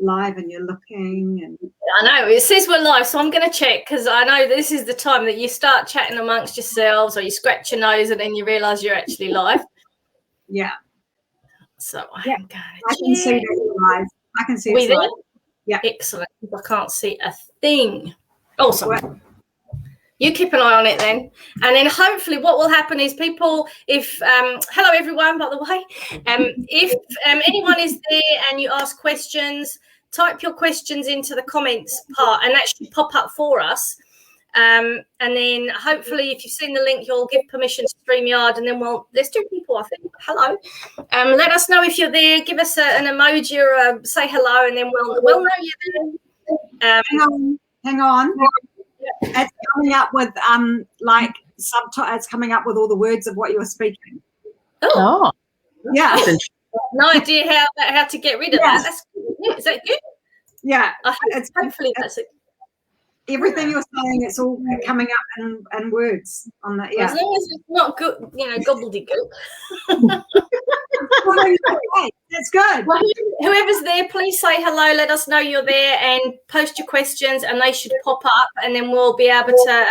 live and you're looking. And I know it says we're live, so I'm going to check, because I know this is the time that you start chatting amongst yourselves, or you scratch your nose and then you realise you're actually live. Yeah. So I can see that you're live. I can see it live. Yeah. Excellent. I can't see a thing. Awesome. Well, you keep an eye on it then, and then hopefully what will happen is people, if hello everyone, by the way, if anyone is there and you ask questions, type your questions into the comments part and that should pop up for us, and then hopefully if you've seen the link you'll give permission to StreamYard, and then there's 2 people I think. Hello. Let us know if you're there, give us an emoji or say hello, and then we'll know you're there. Hang on. It's coming up with like subtitles. It's coming up with all the words of what you were speaking. Oh. Yeah. No idea how to get rid of that. That's good. Is that good? Yeah. Hopefully that's it. Everything you're saying, it's all coming up in words on the As long as it's not good, gobbledygook. That's good. Well, whoever's there, please say hello. Let us know you're there and post your questions, and they should pop up, and then we'll be able to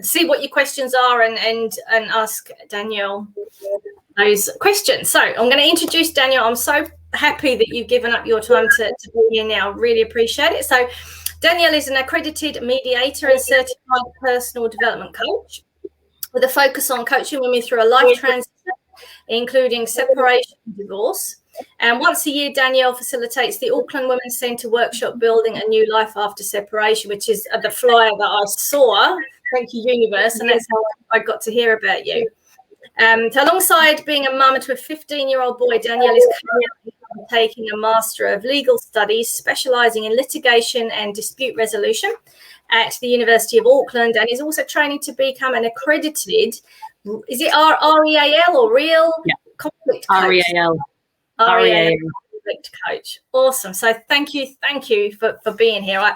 see what your questions are and ask Danielle those questions. So I'm going to introduce Danielle. I'm so happy that you've given up your time to be here now. Really appreciate it. So Danielle is an accredited mediator and certified personal development coach with a focus on coaching women through a life transition, including separation and divorce. And once a year, Danielle facilitates the Auckland Women's Centre workshop, Building a New Life After Separation, which is the flyer that I saw. Thank you, Universe. And that's how I got to hear about you. So alongside being a mum to a 15-year-old boy, Danielle is currently taking a Master of Legal Studies, specialising in litigation and dispute resolution at the University of Auckland, and is also training to become an accredited, is it REAL or Real Conflict Coach? REAL. Conflict Coach. Awesome. So thank you for being here. I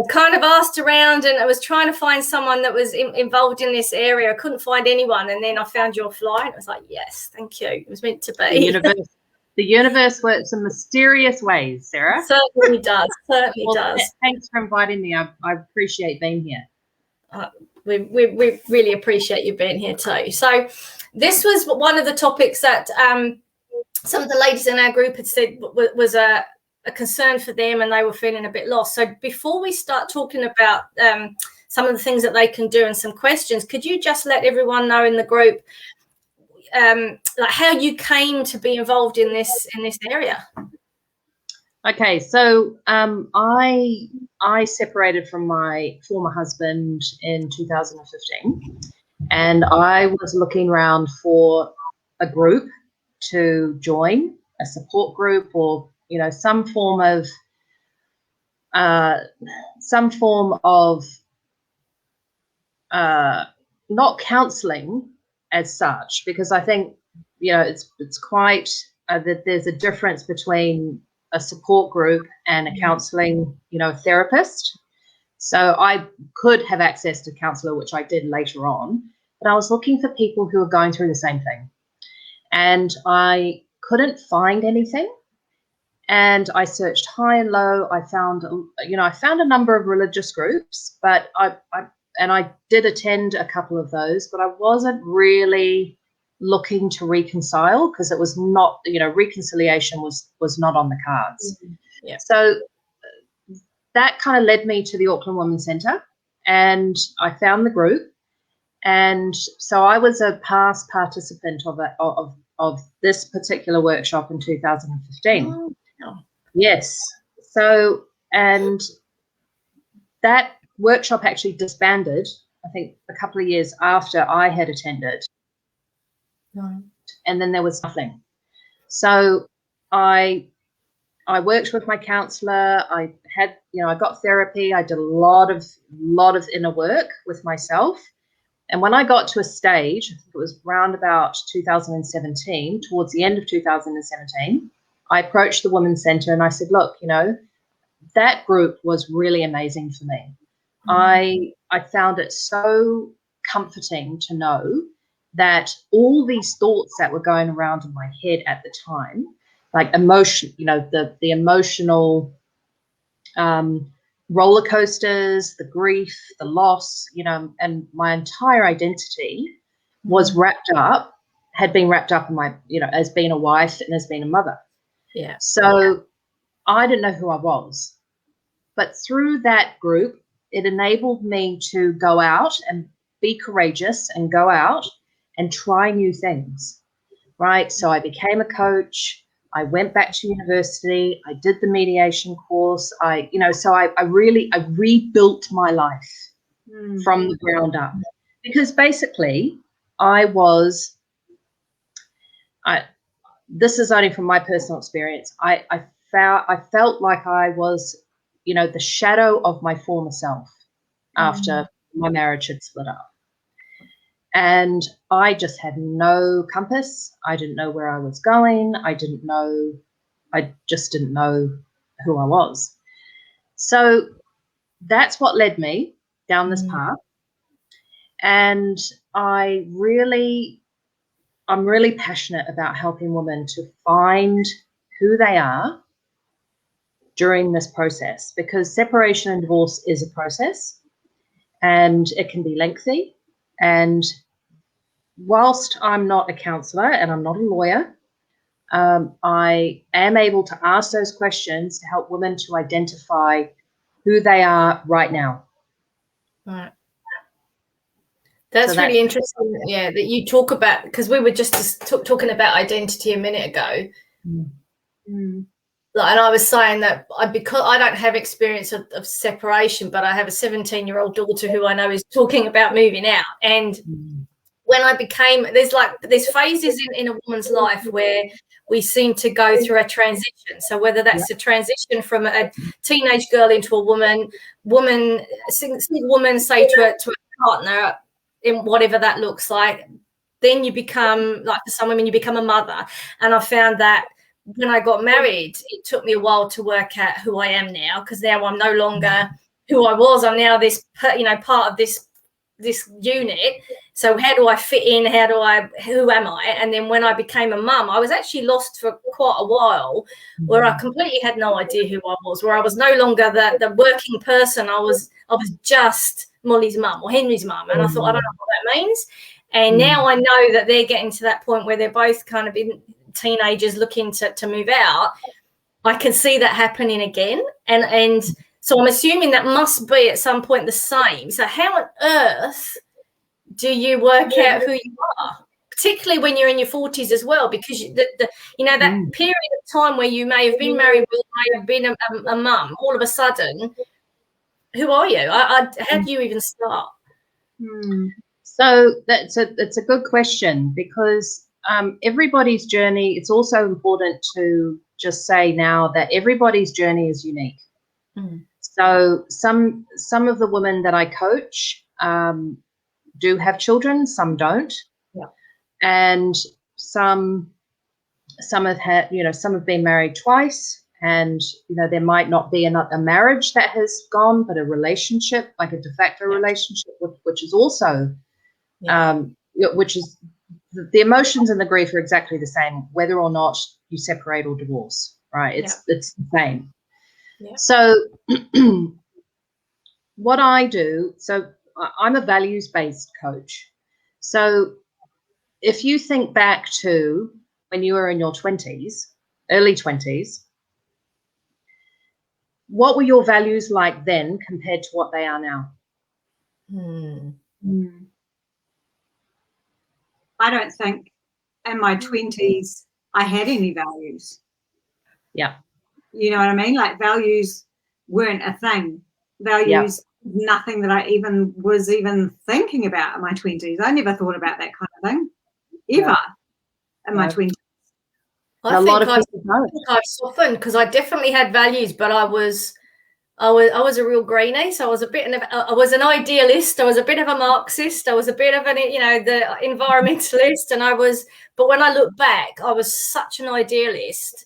kind of asked around and I was trying to find someone that was involved in this area. I couldn't find anyone, and then I found your flyer and I was like, yes, thank you. It was meant to be. The universe works in mysterious ways, Sarah. Certainly does. Certainly does. Thanks for inviting me. I appreciate being here. We really appreciate you being here too. So this was one of the topics that some of the ladies in our group had said was a concern for them, and they were feeling a bit lost. So before we start talking about some of the things that they can do and some questions, could you just let everyone know in the group like how you came to be involved in this area? Okay, so I separated from my former husband in 2015, and I was looking around for a group to join, a support group, or some form of not counselling as such, because I think it's quite that there's a difference between a support group and a counselling, therapist. So I could have access to a counsellor, which I did later on, but I was looking for people who are going through the same thing, and I couldn't find anything. And I searched high and low. I found a number of religious groups, but I did attend a couple of those, but I wasn't really looking to reconcile, because it was not, reconciliation was not on the cards. Mm-hmm. Yeah. So that kind of led me to the Auckland Women's Centre, and I found the group. And so I was a past participant of this particular workshop in 2015. Oh. Yes. So, and that workshop actually disbanded, I think, a couple of years after I had attended. Right. And then there was nothing. So I worked with my counsellor. I had, I got therapy. I did a lot of inner work with myself. And when I got to a stage, I think it was around about 2017, towards the end of 2017, I approached the Women's Centre and I said, look, that group was really amazing for me. Mm-hmm. I found it so comforting to know that all these thoughts that were going around in my head at the time, like emotion, the emotional roller coasters, the grief, the loss, and my entire identity was had been wrapped up in my, as being a wife and as being a mother. Yeah. So I didn't know who I was. But through that group, it enabled me to go out and be courageous and go out and try new things, right? So I became a coach. I went back to university. I did the mediation course. I rebuilt my life from the ground up, because basically this is only from my personal experience. I felt like I was, the shadow of my former self after my marriage had split up. And I just had no compass. I didn't know where I was going. I just didn't know who I was. So that's what led me down this path. And I'm really passionate about helping women to find who they are during this process, because separation and divorce is a process and it can be lengthy. And whilst I'm not a counsellor and I'm not a lawyer, I am able to ask those questions to help women to identify who they are right now. Right. That's really interesting. Yeah, that you talk about, because we were just talking about identity a minute ago. And I was saying that because I don't have experience of separation, but I have a 17-year-old daughter who I know is talking about moving out. And when I became, there's phases in a woman's life where we seem to go through a transition. So whether that's a transition from a teenage girl into a woman, single woman, say to a partner, in whatever that looks like, then you become, like for some women, you become a mother. And I found that when I got married, it took me a while to work out who I am now, because now I'm no longer who I was. I'm now this, part of this unit. So how do I fit in? Who am I? And then when I became a mum, I was actually lost for quite a while, where I completely had no idea who I was, where I was no longer the working person. I was just Molly's mum or Henry's mum. And I thought, I don't know what that means. And now I know that they're getting to that point where they're both kind of in teenagers looking to move out. I can see that happening again. And so I'm assuming that must be at some point the same. So how on earth do you work out who you are, particularly when you're in your 40s as well? Because that period of time where you may have been married, or may have been a mum, all of a sudden, who are you? How do you even start? So that's a good question, because everybody's journey, it's also important to just say now that everybody's journey is unique. So some of the women that I coach do have children, some don't. And some have had, some have been married twice, and there might not be a marriage that has gone, but a relationship, like a de facto relationship, which is also which is the emotions and the grief are exactly the same, whether or not you separate or divorce, right? It's the same. So what I do, so I'm a values-based coach. So if you think back to when you were in your 20s, early 20s, what were your values like then compared to what they are now? I don't think in my 20s I had any values. Yeah. You know what I mean? Like, values weren't a thing. Values, nothing that I was thinking about in my 20s. I never thought about that kind of thing ever in my 20s. I think I've softened, because I definitely had values, but I was a real greenie. So I was I was an idealist. I was a bit of a Marxist. I was a bit of the environmentalist. But when I look back, I was such an idealist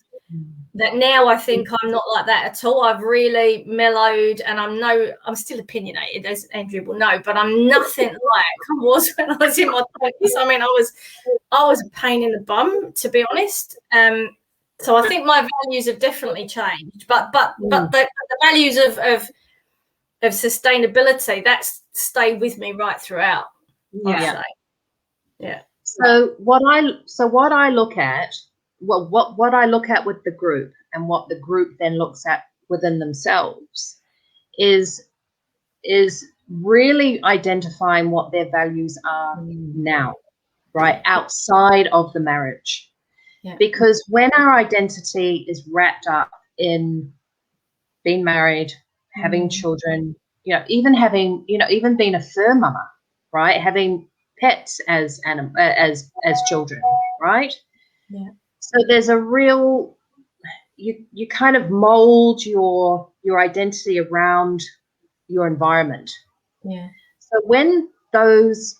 that now I think I'm not like that at all. I've really mellowed, and I'm still opinionated, as Andrea will know, but I'm nothing like I was when I was in my 20s. I mean, I was a pain in the bum, to be honest. So I think my values have definitely changed, but the values of sustainability, that's stayed with me right throughout. Yeah. Yeah. So what I look at, what I look at with the group, and what the group then looks at within themselves, is really identifying what their values are now, right, outside of the marriage. Yeah. Because when our identity is wrapped up in being married, having children, even being a fur mama, right, having pets as children, right? Yeah. So there's a real, you kind of mold your identity around your environment. Yeah. So when those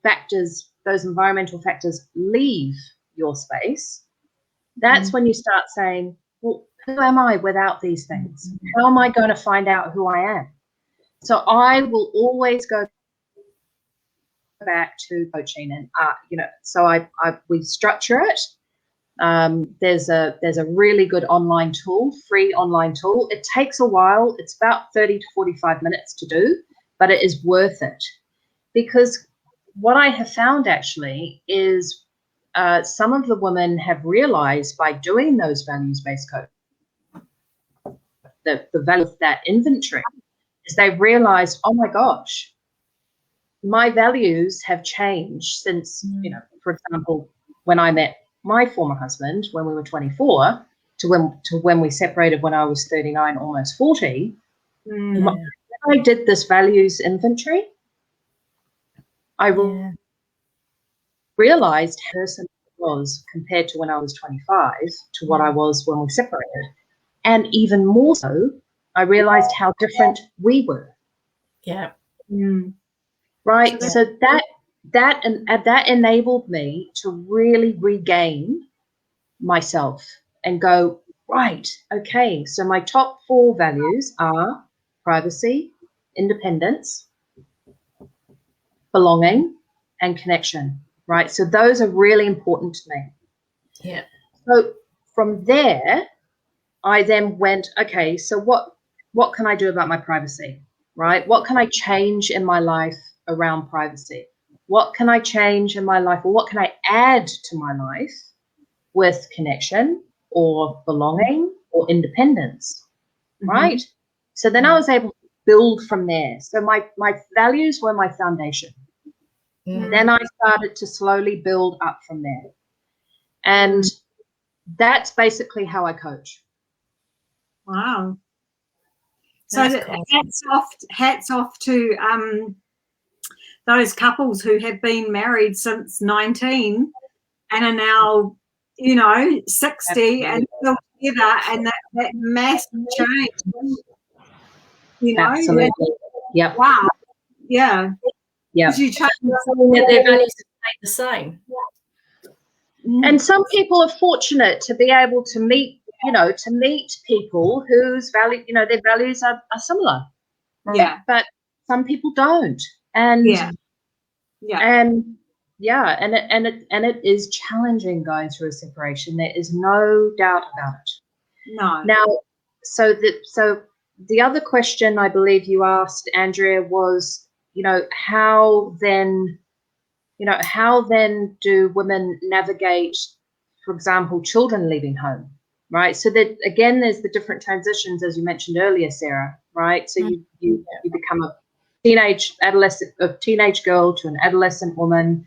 factors, those environmental factors, leave your space, that's when you start saying, well, who am I without these things? How am I going to find out who I am? So I will always go back to coaching, and so we structure it. There's a really good online tool, free online tool. It takes a while. It's about 30 to 45 minutes to do, but it is worth it, because what I have found actually is some of the women have realized by doing those values-based coaching, the value of that inventory, is they've realized, oh my gosh, my values have changed since, for example, when I met my former husband when we were 24 to when we separated when I was 39, almost 40. When I did this values inventory, I realized how person was compared to when I was 25 to what I was when we separated. And even more so, I realized how different we were. Yeah. Right. So that enabled me to really regain myself and go, right, okay, so my top 4 values are privacy, independence, belonging, and connection. Right. So those are really important to me. Yeah. So from there, I then went, okay, so what can I do about my privacy? Right? What can I change in my life around privacy? What can I change in my life, or what can I add to my life with connection or belonging or independence? Right? So then I was able to build from there. So my values were my foundation. Then I started to slowly build up from there. And that's basically how I coach. Wow. So hats off to those couples who have been married since 19 and are now, 60 Absolutely. and still together, and that massive change. Absolutely. Yep. Wow. Yeah. Yeah. You change their values stay the same. And some people are fortunate to be able to meet people whose their values are similar. Right? Yeah. But some people don't. And it is challenging going through a separation. There is no doubt about it. No. Now, so the other question I believe you asked, Andrea, was, how then do women navigate, for example, children leaving home, right? So that, again, there's the different transitions, as you mentioned earlier, Sarah, right? So you become a teenage girl to an adolescent woman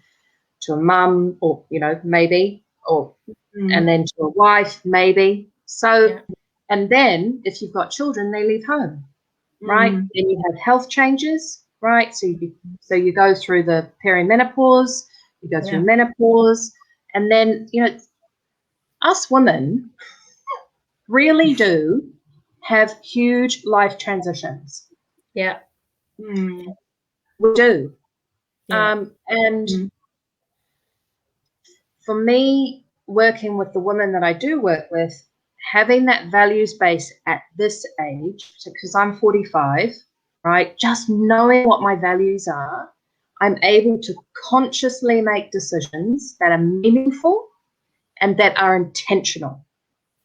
to a mum, or, maybe, or and then to a wife, maybe. So, and then if you've got children, they leave home, right? Then you have health changes, right? So you go through the perimenopause, you go through menopause, and then, us women really do have huge life transitions. Yeah. We do. Yeah. And for me, working with the women that I do work with, having that values base at this age, because I'm 45, right, just knowing what my values are, I'm able to consciously make decisions that are meaningful and that are intentional.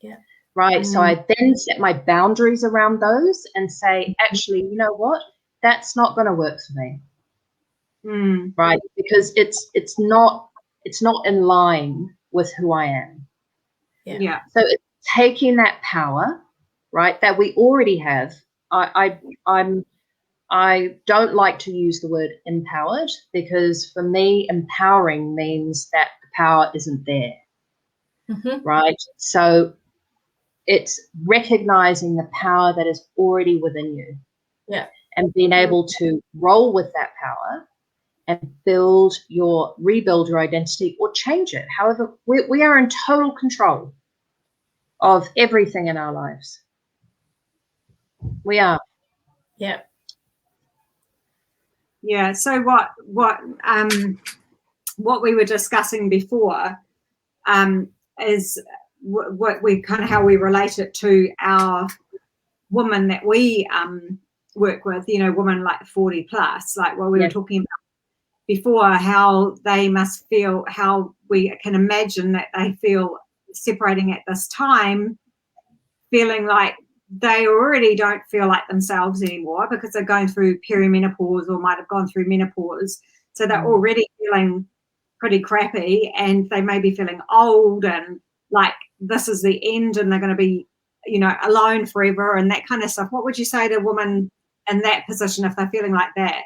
Yeah. Right. So I then set my boundaries around those and say, actually, you know what? That's not going to work for me. Right. Because it's not in line with who I am. Yeah. So it's taking that power, right, that we already have. I don't like to use the word empowered, because for me, empowering means that the power isn't there. Right. So it's recognizing the power that is already within you. Yeah. And being able to roll with that power and rebuild your identity or change it. However, we are in total control of everything in our lives. We are. Yeah. Yeah. So what we were discussing before is what we kind of how we relate it to our women that we work with, women like 40 plus, like what we were talking about before, how they must feel, how we can imagine that they feel separating at this time, feeling like they already don't feel like themselves anymore because they're going through perimenopause or might have gone through menopause. So they're already feeling pretty crappy, and they may be feeling old and like this is the end and they're going to be, alone forever and that kind of stuff. What would you say to a woman in that position if they're feeling like that?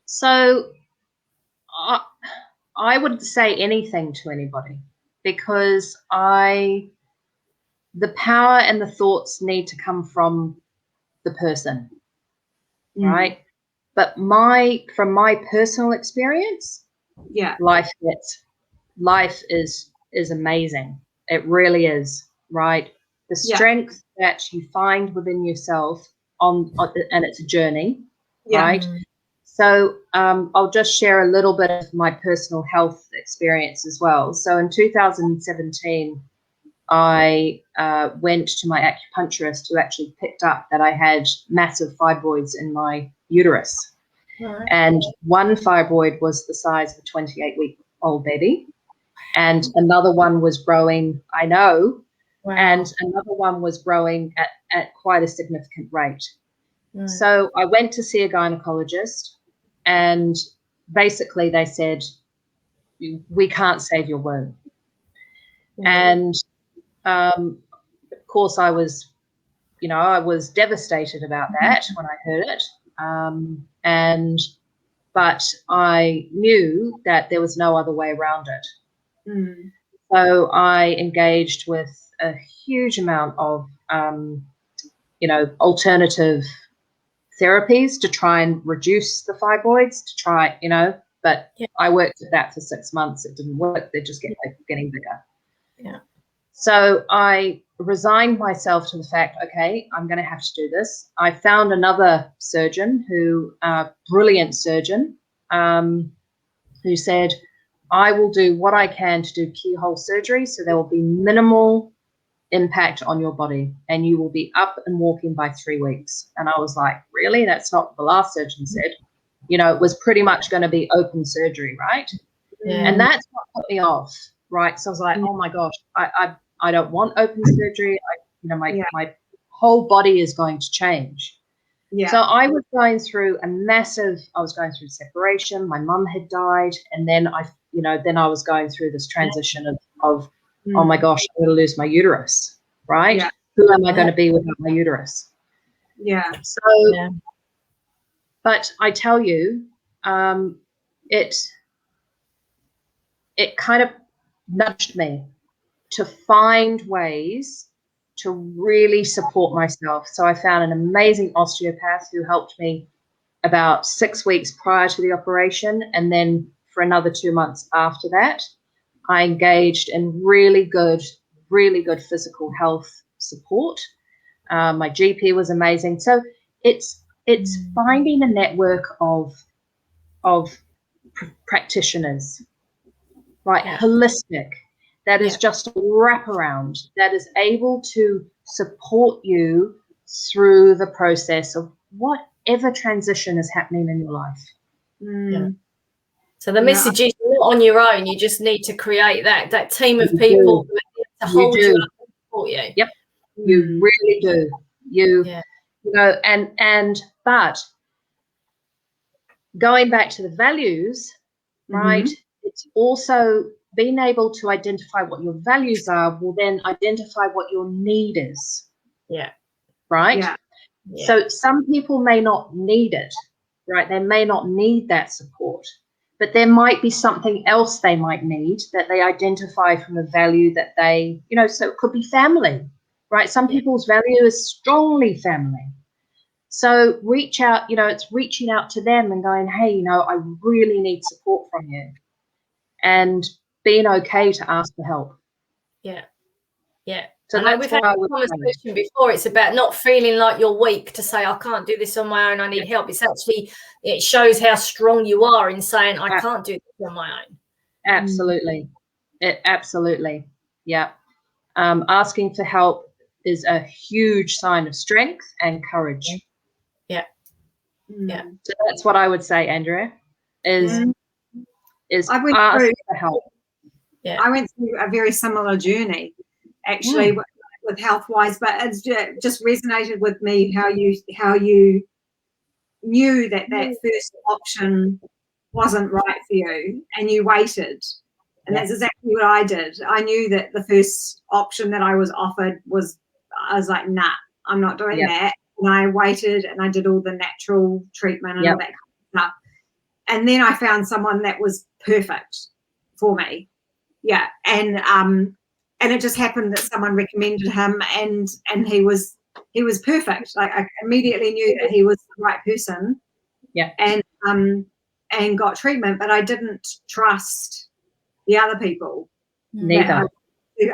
So I wouldn't say anything to anybody, because the power and the thoughts need to come from the person, right? But from my personal experience, life is amazing. It really is, right? The strength that you find within yourself and it's a journey, right? So I'll just share a little bit of my personal health experience as well. So in 2017, I went to my acupuncturist, who actually picked up that I had massive fibroids in my uterus. Right. And one fibroid was the size of a 28-week-old baby, and another one was growing, I know, and another one was growing at quite a significant rate. Right. So I went to see a gynecologist, and basically they said, we can't save your womb. And of course I was devastated about that when I heard it. But I knew that there was no other way around it. So I engaged with a huge amount of, alternative therapies to try and reduce the fibroids, but I worked at that for 6 months. It didn't work. They just getting bigger. Yeah. So I resigned myself to the fact, okay, I'm going to have to do this. I found another surgeon brilliant surgeon, who said, I will do what I can to do keyhole surgery, so there will be minimal impact on your body and you will be up and walking by 3 weeks. And I was like, really? That's not what the last surgeon said. It was pretty much going to be open surgery, right? Yeah. And that's what put me off, right? So I was like, oh my gosh, I don't want open surgery. My whole body is going to change. Yeah. So I was going through separation. My mum had died. And then I was going through this transition of oh my gosh, I'm going to lose my uterus, right? Yeah. Who am I going to be without my uterus? Yeah. So, but I tell you, it kind of nudged me to find ways to really support myself. So I found an amazing osteopath who helped me about 6 weeks prior to the operation. And then for another 2 months after that, I engaged in really good physical health support. My GP was amazing. So it's finding a network of practitioners, right? Yeah. Holistic. That is just a wraparound that is able to support you through the process of whatever transition is happening in your life. Yeah. So the message is you're not on your own. You just need to create that team of people to hold you up and support you. Yep, you really do. You know, but going back to the values, right? It's also being able to identify what your values are will then identify what your need is. Yeah. Right? Yeah. So some people may not need it, right? They may not need that support, but there might be something else they might need that they identify from a value that they, you know, so it could be family, right? Some people's value is strongly family. So reach out, you know, it's reaching out to them and going, hey, you know, I really need support from you, and being okay to ask for help. Yeah. Yeah. So and we've had a conversation before. It's about not feeling like you're weak to say, I can't do this on my own, I need help. It's actually, it shows how strong you are in saying, I can't do this on my own. Absolutely. Absolutely. Yeah. Asking for help is a huge sign of strength and courage. Yeah. Yeah. So that's what I would say, Andrea, is ask for help. Yeah. I went through a very similar journey, actually, with health-wise, but it's just resonated with me how you knew that first option wasn't right for you, and you waited. And that's exactly what I did. I knew that the first option that I was offered I was like, nah, I'm not doing that. And I waited and I did all the natural treatment and all that kind of stuff. And then I found someone that was perfect for me. Yeah. And it just happened that someone recommended him, and he was perfect. Like, I immediately knew that he was the right person. Yeah. And got treatment, but I didn't trust the other people. Neither.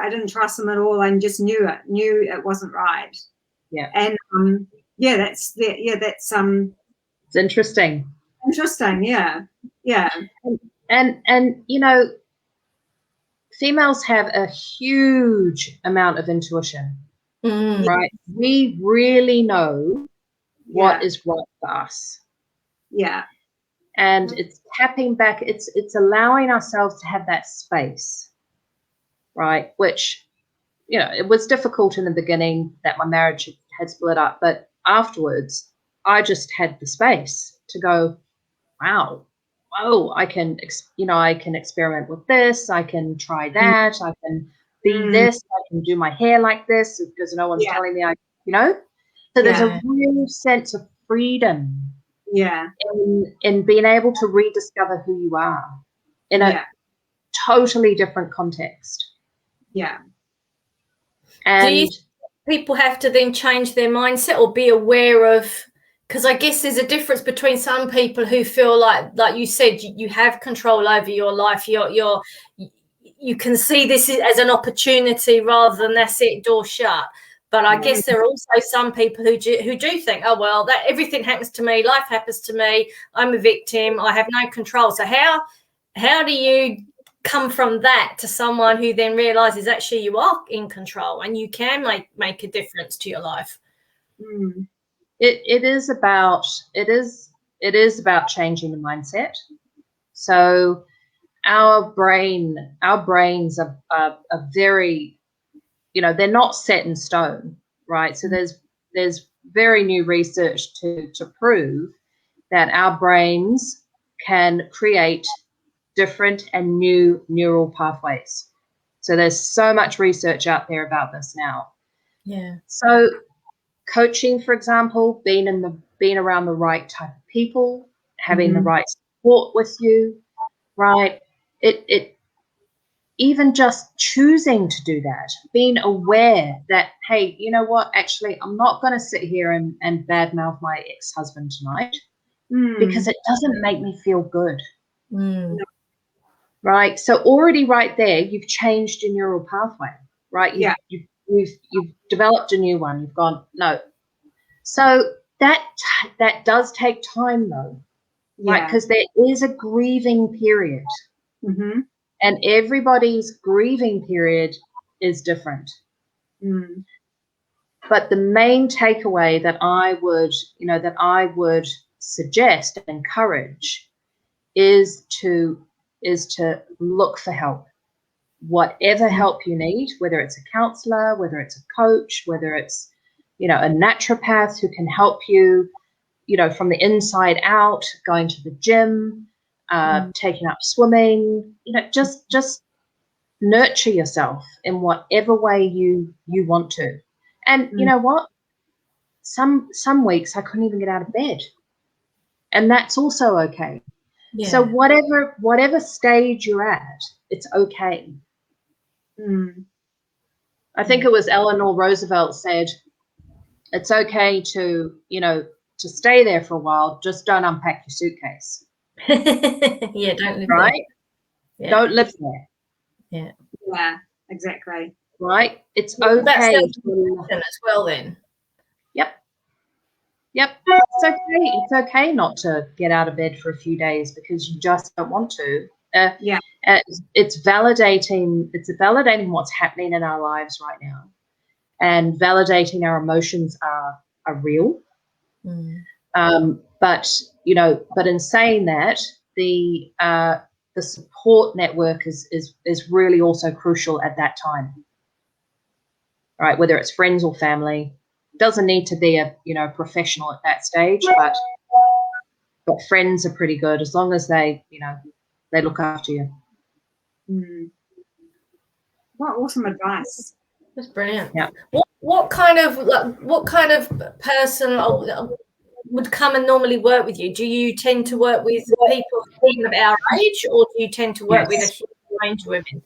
I didn't trust them at all, and just knew it wasn't right. Yeah. And that's it's interesting. Interesting, yeah. And you know, females have a huge amount of intuition, right? We really know what is right for us. Yeah. And it's tapping back, it's allowing ourselves to have that space, right? Which, you know, it was difficult in the beginning that my marriage had split up, but afterwards I just had the space to go, wow, I can experiment with this, I can try that, I can be this, I can do my hair like this because no one's telling me so there's a real sense of freedom in being able to rediscover who you are in a totally different context. And do you think people have to then change their mindset or be aware of, because I guess there's a difference between some people who feel like you said, you have control over your life, you can see this as an opportunity rather than that's it, door shut. But I guess there are also some people who do think, oh, well, that everything happens to me, life happens to me, I'm a victim, I have no control. So how do you come from that to someone who then realizes actually you are in control and you can make a difference to your life? It is about changing the mindset. So our brains are very, they're not set in stone, right? So there's very new research to prove that our brains can create different and new neural pathways. So there's so much research out there about this now. Yeah. So coaching, for example, being around the right type of people, having the right support with you, right? It even just choosing to do that, being aware that, hey, you know what, actually, I'm not going to sit here and badmouth my ex-husband tonight because it doesn't make me feel good. Right? So already right there, you've changed your neural pathway, right? You've developed a new one. You've gone, no. So that does take time, though, right? Because there is a grieving period. And everybody's grieving period is different. But the main takeaway that I would suggest and encourage is to look for help. Whatever help you need, whether it's a counselor, whether it's a coach, whether it's, a naturopath who can help you, from the inside out, going to the gym, taking up swimming, just nurture yourself in whatever way you want to. And you know what? Some weeks I couldn't even get out of bed. And that's also okay. Yeah. So whatever stage you're at, it's okay. I think it was Eleanor Roosevelt said, it's okay to stay there for a while, just don't unpack your suitcase. Yeah, don't live right? There. Yeah. Don't live there. Yeah, exactly. Right? It's okay as well then. Yep. It's okay. It's okay not to get out of bed for a few days because you just don't want to. It's validating what's happening in our lives right now, and validating our emotions are real. But in saying that, the support network is really also crucial at that time. Right, whether it's friends or family. Doesn't need to be a professional at that stage, but friends are pretty good as long as they look after you. What awesome advice! That's brilliant. Yeah. What kind of person would come and normally work with you? Do you tend to work with people of our age, or do you tend to work with a huge range of women?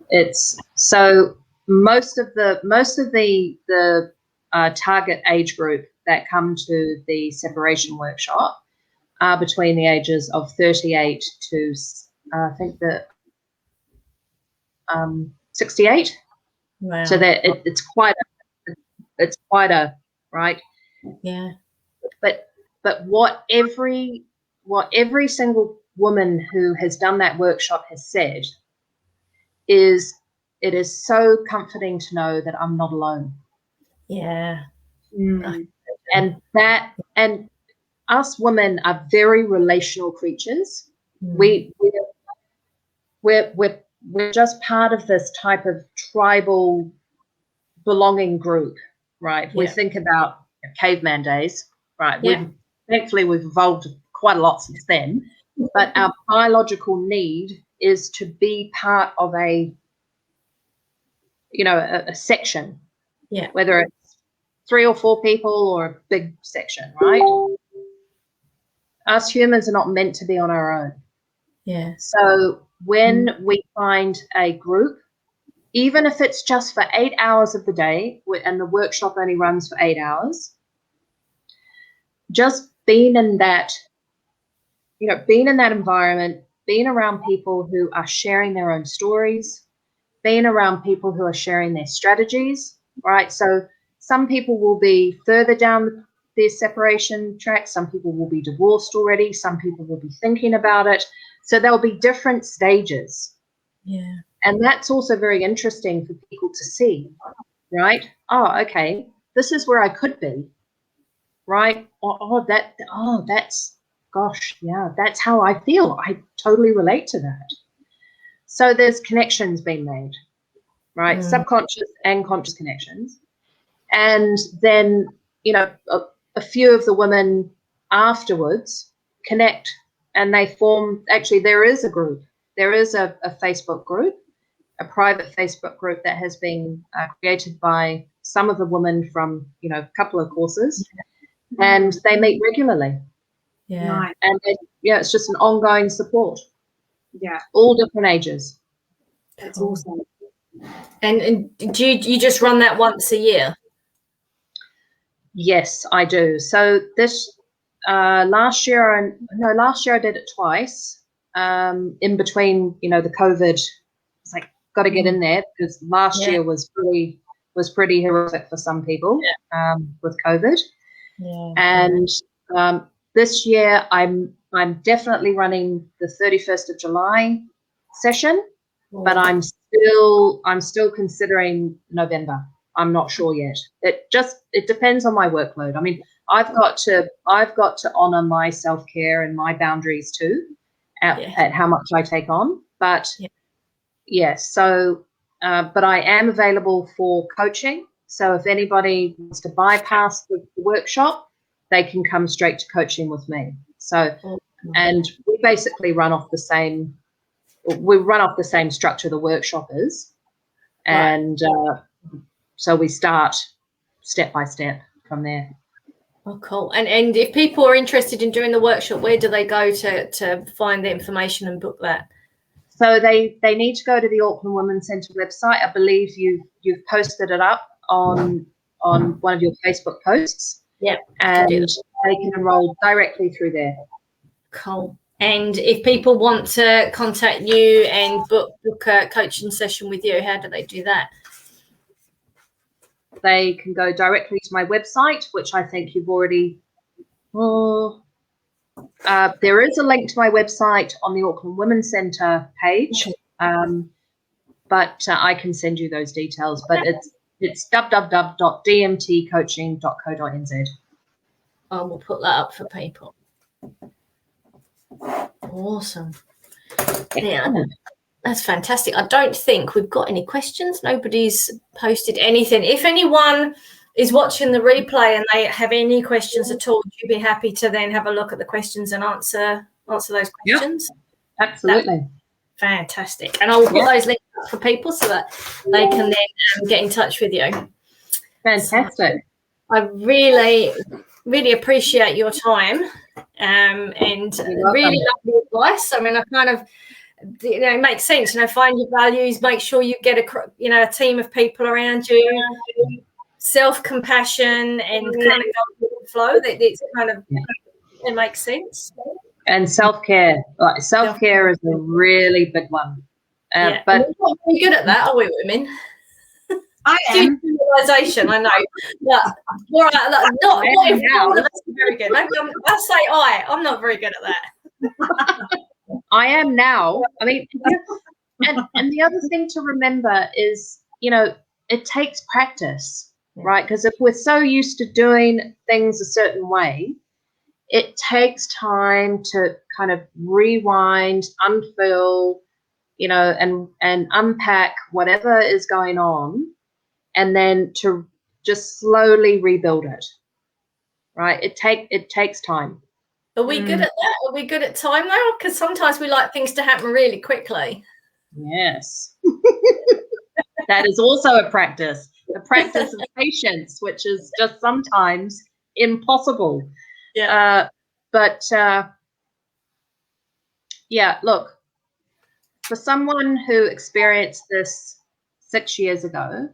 It's so most of the target age group that come to the separation workshop are between the ages of 38 to I think 68. Wow. So that it's quite a right. Yeah. But what every single woman who has done that workshop has said is, it is so comforting to know that I'm not alone. Yeah. And us women are very relational creatures. We're just part of this type of tribal belonging group, right? Yeah. We think about caveman days, right? Yeah. Thankfully we've evolved quite a lot since then, but our biological need is to be part of a section, whether it's 3 or 4 people or a big section, right? Us humans are not meant to be on our own. Yeah. So when we find a group, even if it's just for 8 hours of the day, and the workshop only runs for 8 hours, just being in that environment, being around people who are sharing their own stories, being around people who are sharing their strategies, right? So some people will be further down their separation track. Some people will be divorced already. Some people will be thinking about it. So there'll be different stages. Yeah. And that's also very interesting for people to see, right? Oh, okay, this is where I could be, right? That's how I feel. I totally relate to that. So there's connections being made, right? Subconscious and conscious connections. And then, a few of the women afterwards connect, and they form, actually there is a group. There is a Facebook group, a private Facebook group that has been created by some of the women from, a couple of courses, and they meet regularly. Yeah. Nice. And it's just an ongoing support. Yeah. All different ages. That's awesome. And do you just run that once a year? Yes, I do. So this last year I did it twice. In between, the COVID, it's like got to get in there, because last year was pretty horrific for some people with COVID. Yeah. And this year I'm definitely running the 31st of July session, but I'm still considering November. I'm not sure yet. It depends on my workload. I mean, I've got to honor my self-care and my boundaries too. at how much I take on. But yes, so but I am available for coaching. So if anybody wants to bypass the workshop, they can come straight to coaching with me. So, and we basically run off the same structure the workshop is. And so we start step by step from there. Oh, cool. And if people are interested in doing the workshop, where do they go to find the information and book that? So they need to go to the Auckland Women's Centre website. I believe you've posted it up on one of your Facebook posts. Yeah. And they can enroll directly through there. Cool. And if people want to contact you and book a coaching session with you, how do they do that? They can go directly to my website, which I think you've already. There is a link to my website on the Auckland Women's Centre page, but I can send you those details. But it's www.dmtcoaching.co.nz. I will put that up for people. Awesome. Yeah, that's fantastic. I don't think we've got any questions. Nobody's posted anything. If anyone is watching the replay and they have any questions at all, would you be happy to then have a look at the questions and answer those questions? Yeah, absolutely. Fantastic. And I will put those links up for people so that they can then get in touch with you. Fantastic. So I really, really appreciate your time and really love the advice. I mean, I kind of, it makes sense, find your values, make sure you get a team of people around you, self-compassion and kind of go with the flow. It's kind of, it makes sense. And self-care. Self-care is a really big one. But we're not very good at that, are we, women? I am. Realization, I know. But not every one of us is very good. I say I'm not very good at that. I am now. I mean, and the other thing to remember is, it takes practice, right? Because if we're so used to doing things a certain way, it takes time to kind of rewind, unfurl, and unpack whatever is going on, and then to just slowly rebuild it, right? It takes time. Are we good at that? Are we good at time though? Because sometimes we like things to happen really quickly. Yes. That is also a practice. The practice of patience, which is just sometimes impossible. Yeah. Look, for someone who experienced this 6 years ago,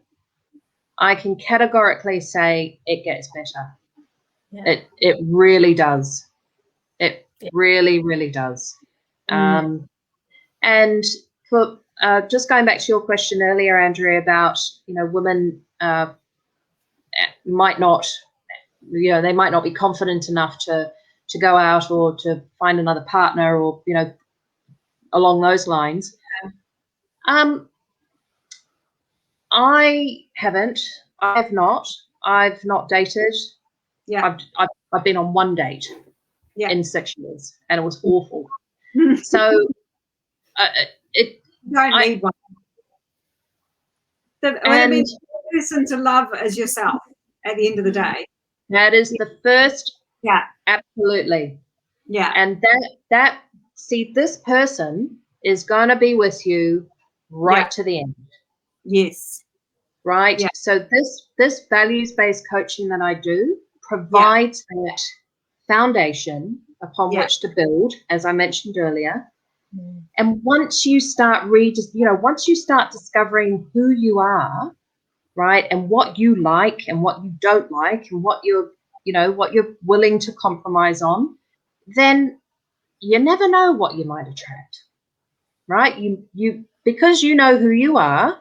I can categorically say it gets better. Yeah. It really does. It really, really does. And for just going back to your question earlier, Andrea, about women might not, they might not be confident enough to go out or to find another partner or along those lines. I haven't. I've not dated. Yeah. I've been on one date in 6 years, and it was awful. So you don't need one. The person to love as yourself at the end of the day. That is the first. Yeah. Absolutely. Yeah. And this person is going to be with you right to the end. Yes. Right. Yeah. So this values-based coaching that I do provides that foundation upon which to build, as I mentioned earlier. And once you start once you start discovering who you are, right, and what you like and what you don't like and what you're willing to compromise on, then you never know what you might attract, right? You because you know who you are,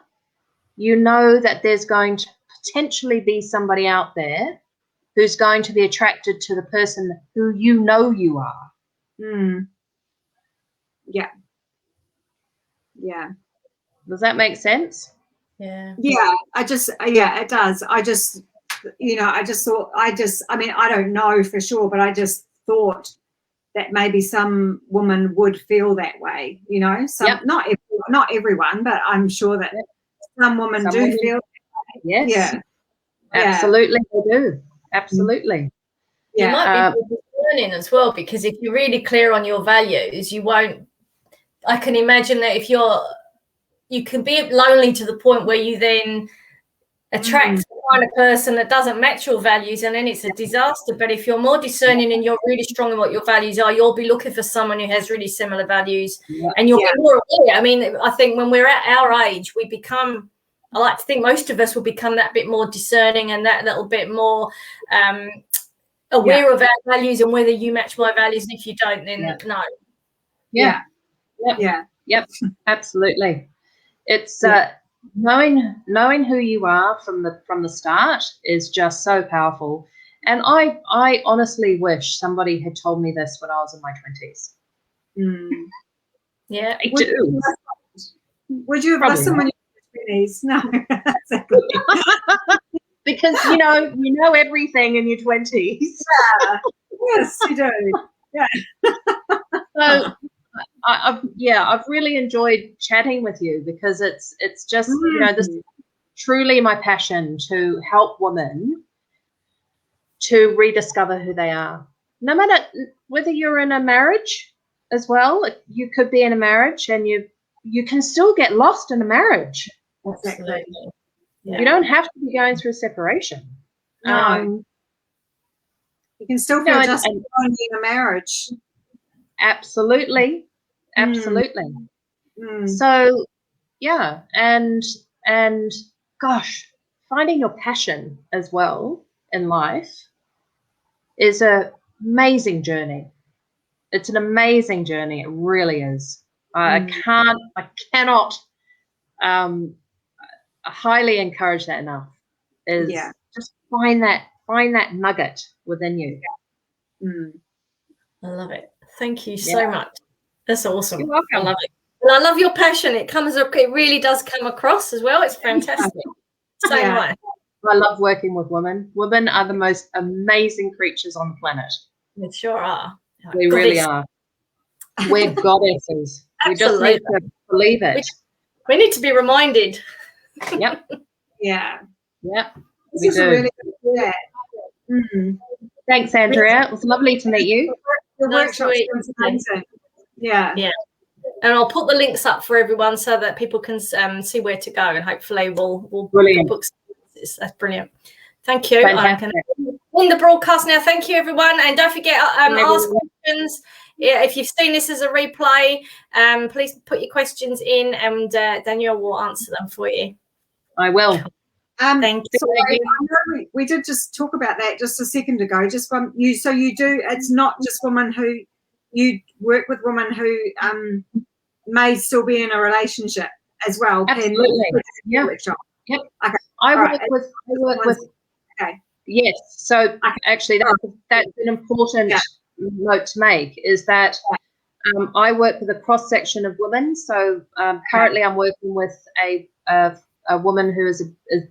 you know that there's going to potentially be somebody out there who's going to be attracted to the person who you know you are. Yeah. Yeah. Does that make sense? Yeah. Yeah. It does. I don't know for sure, but I just thought that maybe some women would feel that way, you know. Some, not everyone, but I'm sure that some women do feel that way. Yes. Yeah. Absolutely, they do. Absolutely. You might be discerning as well, because if you're really clear on your values, you won't. I can imagine that if you can be lonely to the point where you then attract the kind of person that doesn't match your values, and then it's a disaster. But if you're more discerning and you're really strong in what your values are, you'll be looking for someone who has really similar values, and you'll be more aware. I mean, I think when we're at our age, we become, I like to think most of us will become that bit more discerning and that little bit more aware of our values and whether you match my values, and if you don't, then no. Yep. Absolutely. It's knowing who you are from the start is just so powerful. And I honestly wish somebody had told me this when I was in my 20s. Yeah, I do. Would you have listened when you were in your 20s? No, exactly. Because you know everything in your 20s. Yeah. Yes, you do. Yeah. So I've really enjoyed chatting with you, because it's just this is truly my passion, to help women to rediscover who they are. No matter whether you're in a marriage as well, you could be in a marriage and you can still get lost in a marriage. Absolutely. You don't have to be going through separation. No. You can still feel just in a marriage. Absolutely. So and gosh, finding your passion as well in life is an amazing journey. It's an amazing journey. It really is. I cannot highly encourage that enough. Just find that nugget within you. I love it. Thank you so much. That's awesome. You're welcome. I love it. And I love your passion. It really does come across as well. It's fantastic. So nice. I love working with women. Women are the most amazing creatures on the planet. They sure are. We really are. We're goddesses. We just need to believe it. We need to be reminded. Yep. Yeah. This is really good. Thanks, Andrea. It was lovely to meet you. Your workshop was amazing. Yeah. And I'll put the links up for everyone so that people can see where to go, and hopefully we'll book. That's brilliant. Thank you. I'm going to end the broadcast now. Thank you, everyone, and don't forget ask questions. Yeah, if you've seen this as a replay, please put your questions in, and Danielle will answer them for you. I will. Thank you. Sorry, we did just talk about that just a second ago. Just from you, so you do. It's not just women who you work with, women who may still be in a relationship as well. Absolutely. Yep. Okay. I work with. Okay. Yes. So actually, that's an important note to make, is that I work with a cross section of women. So currently, I'm working with a woman who is a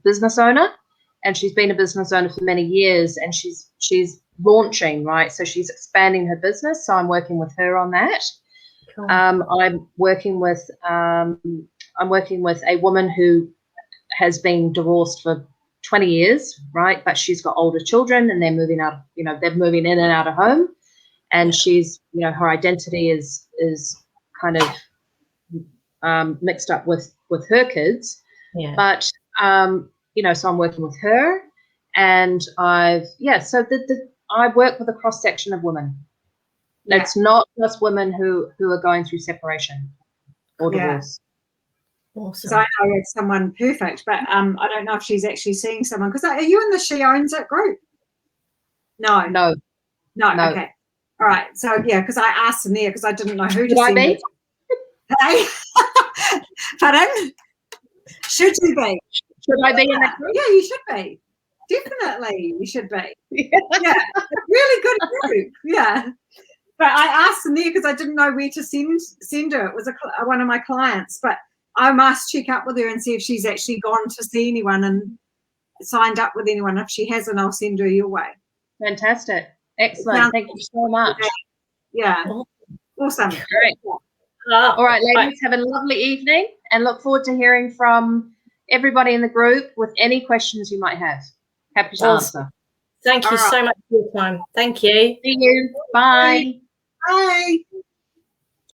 business owner, and she's been a business owner for many years, and she's launching, right? So she's expanding her business. So I'm working with her on that. Cool. I'm working with a woman who has been divorced for 20 years, right? But she's got older children, and they're moving out, they're moving in and out of home, and she's, her identity is kind of mixed up with her kids. Yeah. But so I'm working with her, and I work with a cross section of women. Yeah. It's not just women who are going through separation or divorce. Awesome. So I know it's someone perfect, but I don't know if she's actually seeing someone. Because are you in the She Owns It group? No. Okay. All right. So because I asked in there because I didn't know who to send it. Hey, pardon? Should you be? Should I be in that group? Yeah, you should be. Definitely, you should be. Yeah, really good group. Yeah. But I asked in there because I didn't know where to send her. It was one of my clients, but I must check up with her and see if she's actually gone to see anyone and signed up with anyone. If she hasn't, I'll send her your way. Fantastic. Excellent. Thank you so much. Yeah. Awesome. Great. All right, ladies, have a lovely evening and look forward to hearing from everybody in the group with any questions you might have. Happy to answer. Thank you so much for your time. Thank you. See you. Bye. Bye.